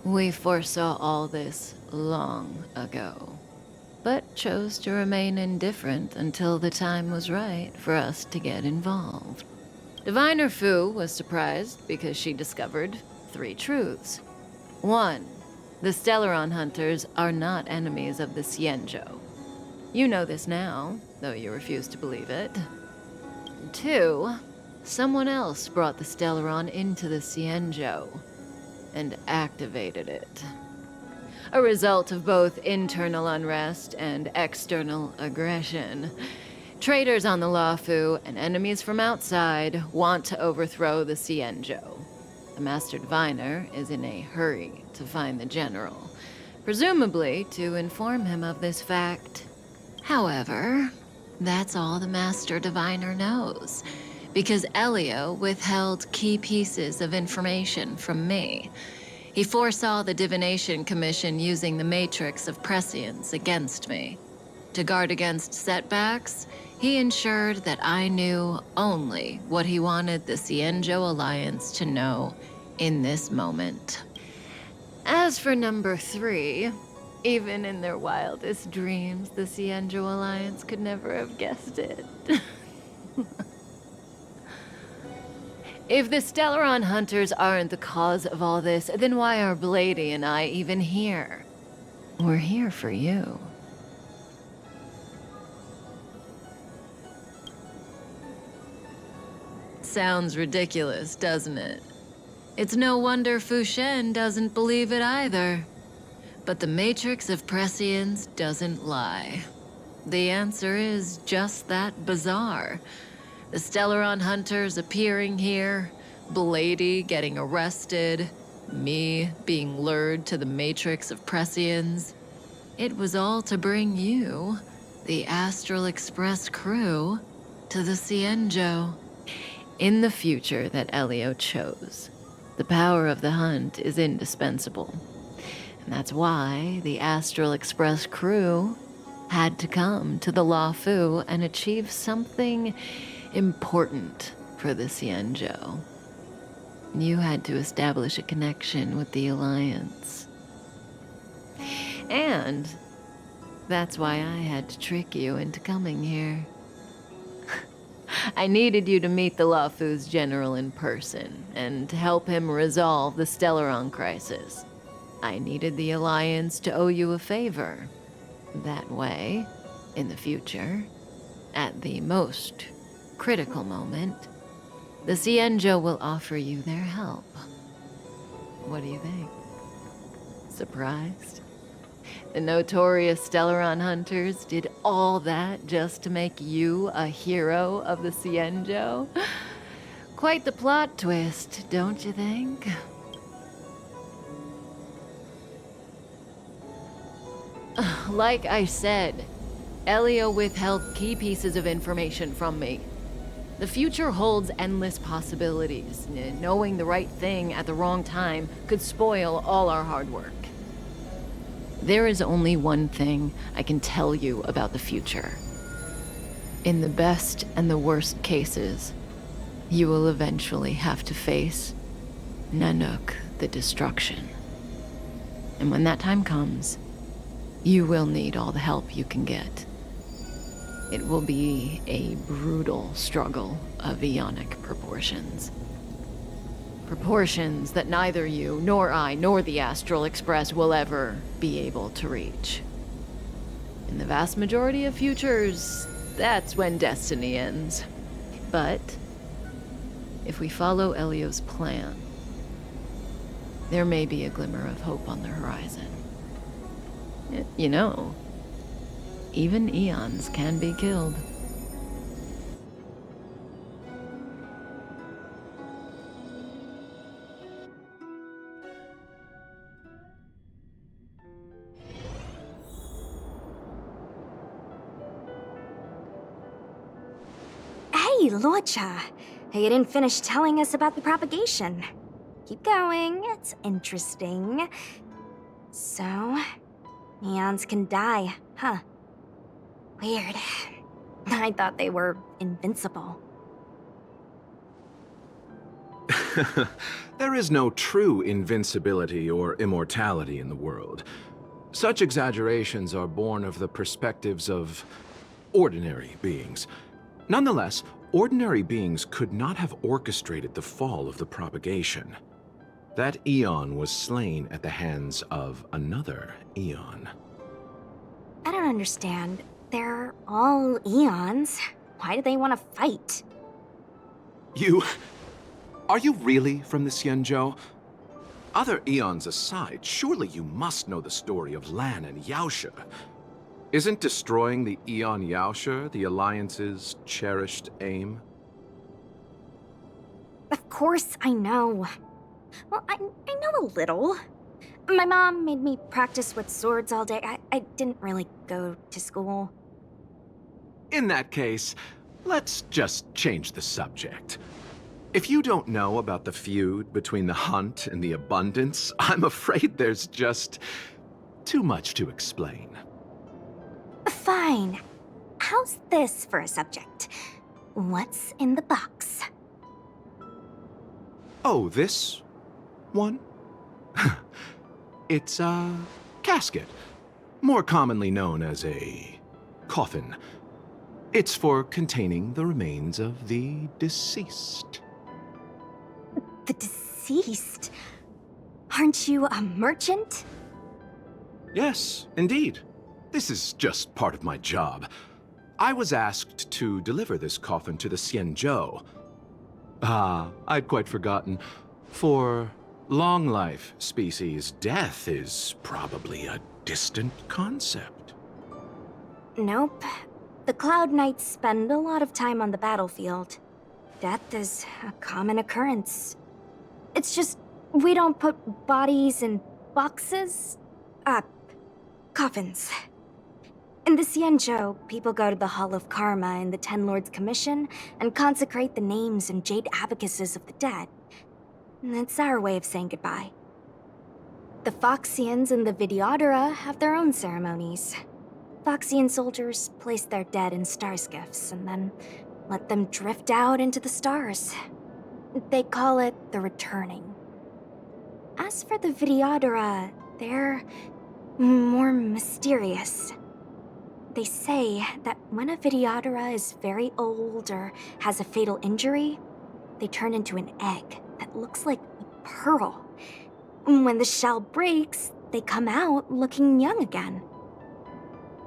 We foresaw all this long ago. but chose to remain indifferent until the time was right for us to get involved. Diviner Fu was surprised because she discovered 3 truths. 1. The Stellaron hunters are not enemies of the Xianzhou. You know this now, though you refuse to believe it. 2. Someone else brought the Stellaron into the Xianzhou and activated it. A result of both internal unrest and external aggression. Traitors on the Luofu and enemies from outside want to overthrow the Xianzhou. The Master Diviner is in a hurry to find the General, presumably to inform him of this fact. However, that's all the Master Diviner knows, because Elio withheld key pieces of information from me. He foresaw the Divination Commission using the matrix of prescience against me. To guard against setbacks, he ensured that I knew only what he wanted the Xianzhou Alliance to know in this moment. As for number 3, even in their wildest dreams, the Xianzhou Alliance could never have guessed it. If the Stellaron hunters aren't the cause of all this, then why are Blady and I even here? We're here for you. Sounds ridiculous, doesn't it? It's no wonder Fu Shen doesn't believe it either. But the Matrix of Prescience doesn't lie. The answer is just that bizarre. The Stellaron hunters appearing here, Blady getting arrested, me being lured to the Matrix of Prescience. It was all to bring you, the Astral Express crew, to the Xianzhou. In the future that Elio chose, the power of the hunt is indispensable. And that's why the Astral Express crew had to come to the Luofu and achieve something important for the Xianzhou. You had to establish a connection with the Alliance. And that's why I had to trick you into coming here. I needed you to meet the Luofu's general in person and to help him resolve the Stellaron crisis. I needed the Alliance to owe you a favor. That way, in the future, at the most critical moment, the Xianzhou will offer you their help. What do you think? Surprised? The notorious Stellaron hunters did all that just to make you a hero of the Xianzhou? Quite the plot twist, don't you think? Like I said, Elio withheld key pieces of information from me. The future holds endless possibilities. Knowing the right thing at the wrong time could spoil all our hard work. There is only one thing I can tell you about the future. In the best and the worst cases, you will eventually have to face Nanook the Destruction. And when that time comes, you will need all the help you can get. It will be a brutal struggle of Ionic proportions. Proportions that neither you, nor I, nor the Astral Express will ever be able to reach. In the vast majority of futures, that's when destiny ends. But if we follow Elio's plan, there may be a glimmer of hope on the horizon. You know, even eons can be killed. Hey, Luocha. You didn't finish telling us about the propagation. Keep going, it's interesting. So, neons can die, huh? Weird. I thought they were invincible. There is no true invincibility or immortality in the world. Such exaggerations are born of the perspectives of ordinary beings. Nonetheless, ordinary beings could not have orchestrated the fall of the propagation. That eon was slain at the hands of another eon. I don't understand. They're all eons. Why do they want to fight? Are you really from the Xianzhou? Other eons aside, surely you must know the story of Lan and Yaoshe. Isn't destroying the Eon Yaoshe the Alliance's cherished aim? Of course I know. Well, I know a little. My mom made me practice with swords all day. I didn't really go to school. In that case, let's just change the subject. If you don't know about the feud between the Hunt and the Abundance, I'm afraid there's just too much to explain. Fine. How's this for a subject? What's in the box? Oh, this one? It's a casket, more commonly known as a coffin. It's for containing the remains of the deceased. The deceased? Aren't you a merchant? Yes, indeed. This is just part of my job. I was asked to deliver this coffin to the Xianzhou. I'd quite forgotten. For long life species, death is probably a distant concept. Nope. The Cloud Knights spend a lot of time on the battlefield. Death is a common occurrence. It's just, we don't put bodies in boxes? Coffins. In the Xianzhou, people go to the Hall of Karma in the Ten Lords Commission and consecrate the names and jade abacuses of the dead. It's our way of saying goodbye. The Foxians and the Videodora have their own ceremonies. Foxian soldiers place their dead in star skiffs and then let them drift out into the stars. They call it the returning. As for the Videodora, they're more mysterious. They say that when a Videodora is very old or has a fatal injury, they turn into an egg that looks like a pearl. When the shell breaks, they come out looking young again.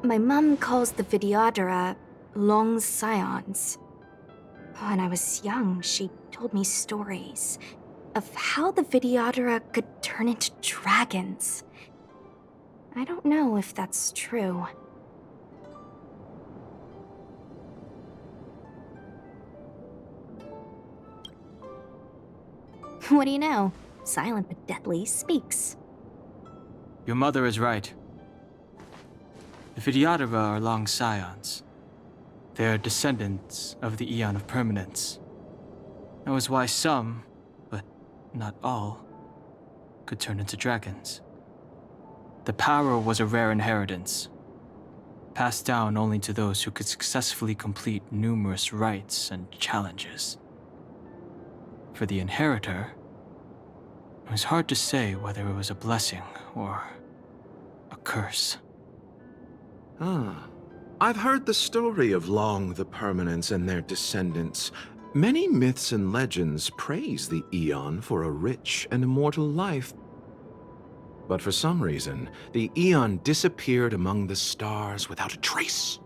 My mom calls the Videodora long scions. When I was young, she told me stories of how the Videodora could turn into dragons. I don't know if that's true. What do you know? Silent but deadly speaks. Your mother is right. The Videodora are long scions. They are descendants of the Eon of Permanence. That was why some, but not all, could turn into dragons. The power was a rare inheritance, passed down only to those who could successfully complete numerous rites and challenges. For the inheritor, it was hard to say whether it was a blessing or a curse. I've heard the story of Long the Permanence and their descendants. Many myths and legends praise the Eon for a rich and immortal life. But for some reason, the Eon disappeared among the stars without a trace.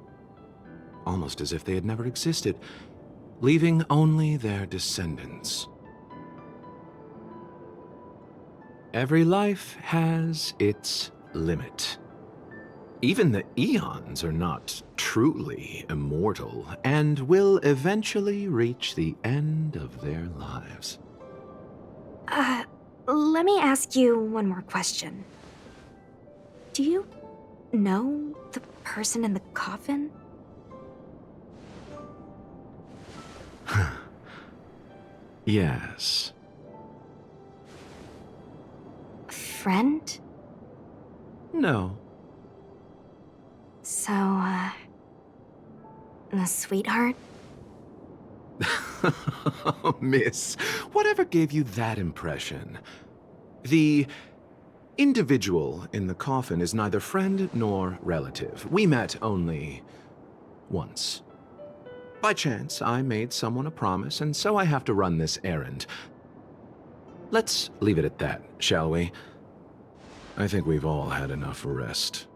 Almost as if they had never existed, leaving only their descendants. Every life has its limit. Even the Eons are not truly immortal and will eventually reach the end of their lives. Let me ask you one more question. Do you know the person in the coffin? Yes. Friend? No. So, a sweetheart? Miss, whatever gave you that impression? The individual in the coffin is neither friend nor relative. We met only once. By chance, I made someone a promise, and so I have to run this errand. Let's leave it at that, shall we? I think we've all had enough rest.